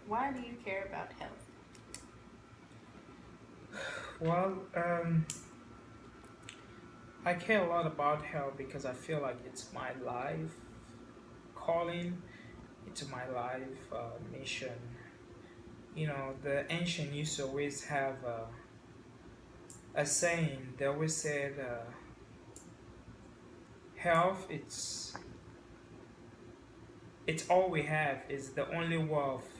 Why do you care about health? Well, I care a lot about health because I feel like it's my life calling, it's my life mission. The ancient used to always have a saying. They always said, "Health, it's all we have. It's the only wealth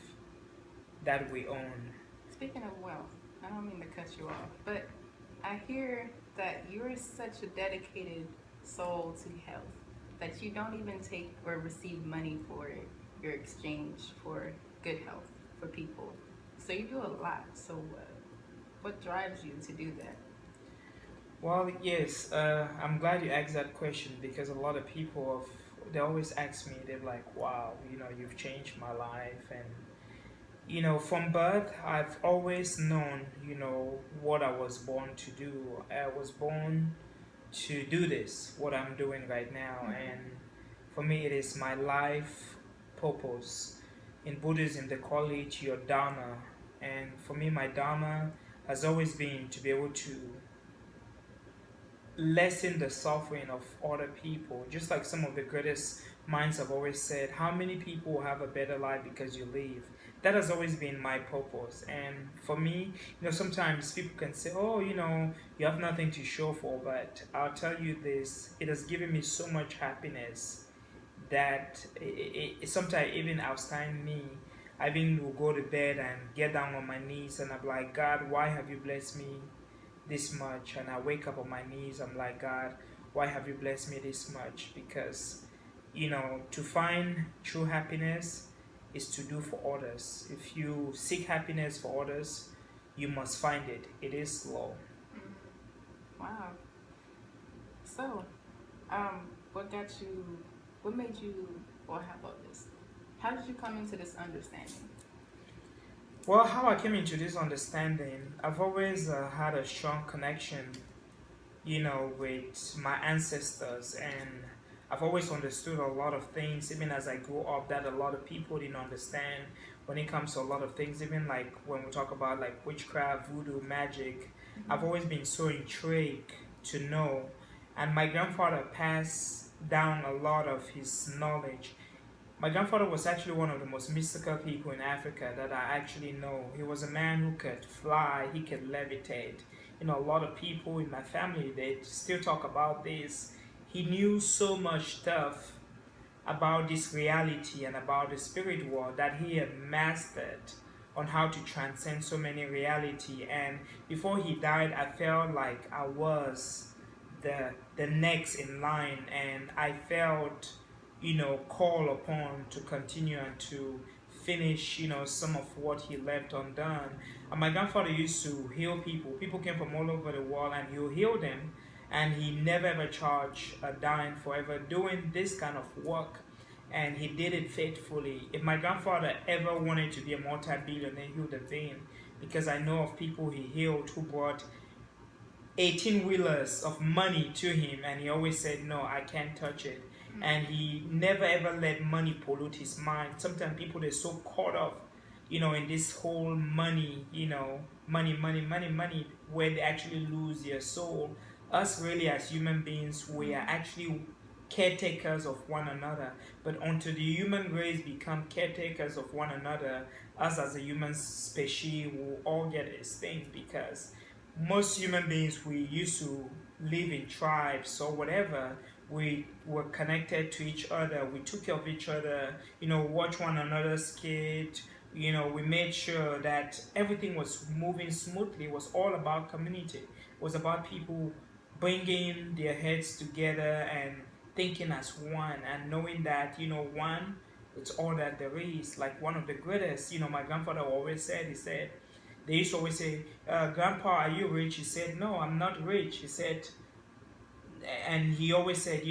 that we own." Speaking of wealth, I don't mean to cut you off, but I hear that you're such a dedicated soul to health that you don't even take or receive money for your exchange for good health for people. So you do a lot. So what drives you to do that? Well, yes, I'm glad you asked that question because a lot of people they always ask me, they're like, wow, you've changed my life. And, from birth, I've always known, what I was born to do. I was born to do this, what I'm doing right now. And Mm-hmm. for me, it is my life purpose. In Buddhism, they call it your Dharma. And for me, my Dharma has always been to be able to lessen the suffering of other people. Just like some of the greatest minds have always said, how many people will have a better life because you live? That has always been my purpose. And for me, sometimes people can say, oh, you have nothing to show for, but I'll tell you this, it has given me so much happiness that sometimes even outside me, I even will go to bed and get down on my knees and I'm like, God, why have you blessed me this much? And I wake up on my knees, I'm like, God, why have you blessed me this much? Because to find true happiness is to do for others. If you seek happiness for others, you must find it. It is slow. Wow. So, what got you? What made you? Well, how about this? How did you come into this understanding? Well, how I came into this understanding, I've always had a strong connection, with my ancestors, and I've always understood a lot of things, even as I grew up, that a lot of people didn't understand when it comes to a lot of things, even like when we talk about like witchcraft, voodoo, magic. I've Mm-hmm. always been so intrigued to know, and my grandfather passed down a lot of his knowledge. My grandfather was actually one of the most mystical people in Africa that I actually know. He was a man who could fly, he could levitate. A lot of people in my family, they still talk about this. He knew so much stuff about this reality and about the spirit world that he had mastered on how to transcend so many reality. And before he died, I felt like I was the next in line, and I felt called upon to continue and to finish some of what he left undone. And my grandfather used to heal people. People came from all over the world and he'll heal them, and he never ever charged a dime for ever doing this kind of work, and he did it faithfully. If my grandfather ever wanted to be a multi-billionaire, he would have been, because I know of people he healed who brought 18 wheelers of money to him, and he always said, no, I can't touch it. And he never ever let money pollute his mind. Sometimes people, they're so caught up in this whole money, money, money, money, money, where they actually lose their soul. Us, really, as human beings, we are Mm-hmm. actually caretakers of one another. But until the human race become caretakers of one another, us as a human species will all get extinct, because most human beings, we used to live in tribes or whatever. We were connected to each other, we took care of each other, watch one another's kid. We made sure that everything was moving smoothly. It was all about community. It was about people bringing their heads together and thinking as one, and knowing that one, it's all that there is. Like one of the greatest, my grandfather always said, he said, they used to always say, Grandpa, are you rich? He said, no, I'm not rich. He said, and he always said,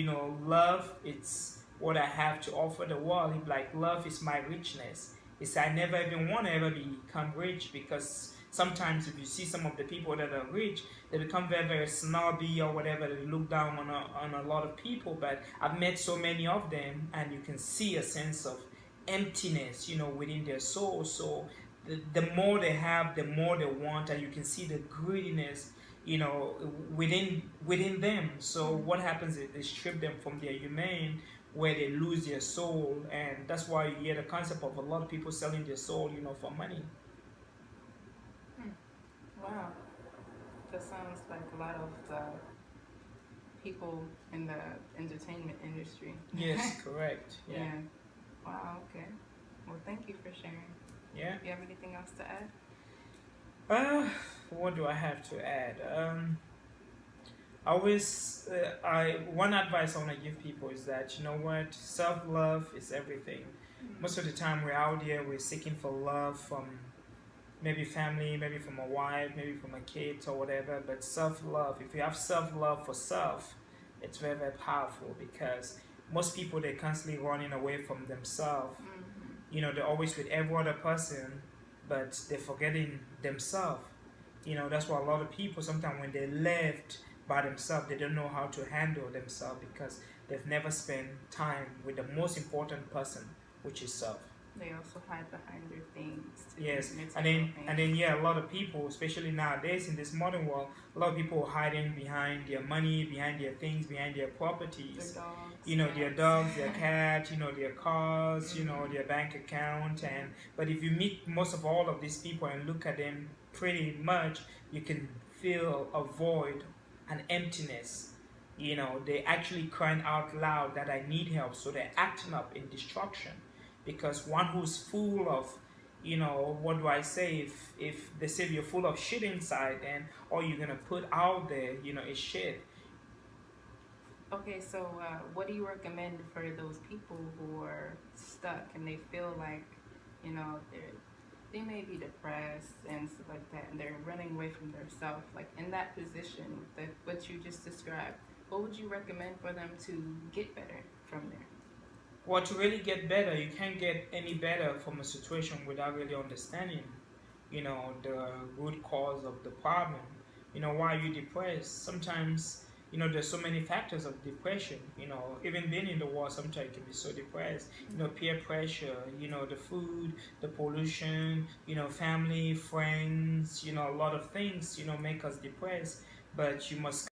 love, it's what I have to offer the world. He'd be like, love is my richness. He said, I never even want to ever become rich, because sometimes if you see some of the people that are rich, they become very, very snobby or whatever. They look down on a lot of people. But I've met so many of them, and you can see a sense of emptiness, within their soul. So the more they have, the more they want, and you can see the greediness, within them. So what happens is they strip them from their humane, where they lose their soul, and that's why you hear the concept of a lot of people selling their soul, for money. Hmm. Wow. That sounds like a lot of people in the entertainment industry. Yes, correct. Yeah. Yeah. Wow, okay. Well, thank you for sharing. Yeah. Do you have anything else to add? What do I have to add? Always, I one advice I want to give people is that, what, self love is everything. Most of the time we're out there, we're seeking for love from maybe family, maybe from a wife, maybe from a kid or whatever. But self love, if you have self love for self, it's very, very powerful, because most people, they're constantly running away from themselves. They're always with every other person, but they're forgetting themselves. That's why a lot of people, sometimes when they're left by themselves, they don't know how to handle themselves, because they've never spent time with the most important person, which is self. They also hide behind their things too. Yes, and then yeah, a lot of people, especially nowadays in this modern world, a lot of people are hiding behind their money, behind their things, behind their properties. Their dogs. Their dogs, their cat, their cars, their bank account, but if you meet most of all of these people and look at them, pretty much you can feel a void, an emptiness. They actually crying out loud that I need help, so they're acting up in destruction. Because one who's full of, what do I say, if they say you're full of shit inside, then all you're gonna put out there, is shit. Okay, so what do you recommend for those people who are stuck and they feel like, they may be depressed and stuff like that, and they're running away from themselves, like in that position, that what you just described, what would you recommend for them to get better from there? Well, to really get better, you can't get any better from a situation without really understanding, the root cause of the problem. Why are you depressed? Sometimes, there's so many factors of depression. Even being in the war, sometimes you can be so depressed. Peer pressure, the food, the pollution, family, friends, a lot of things, make us depressed. But you must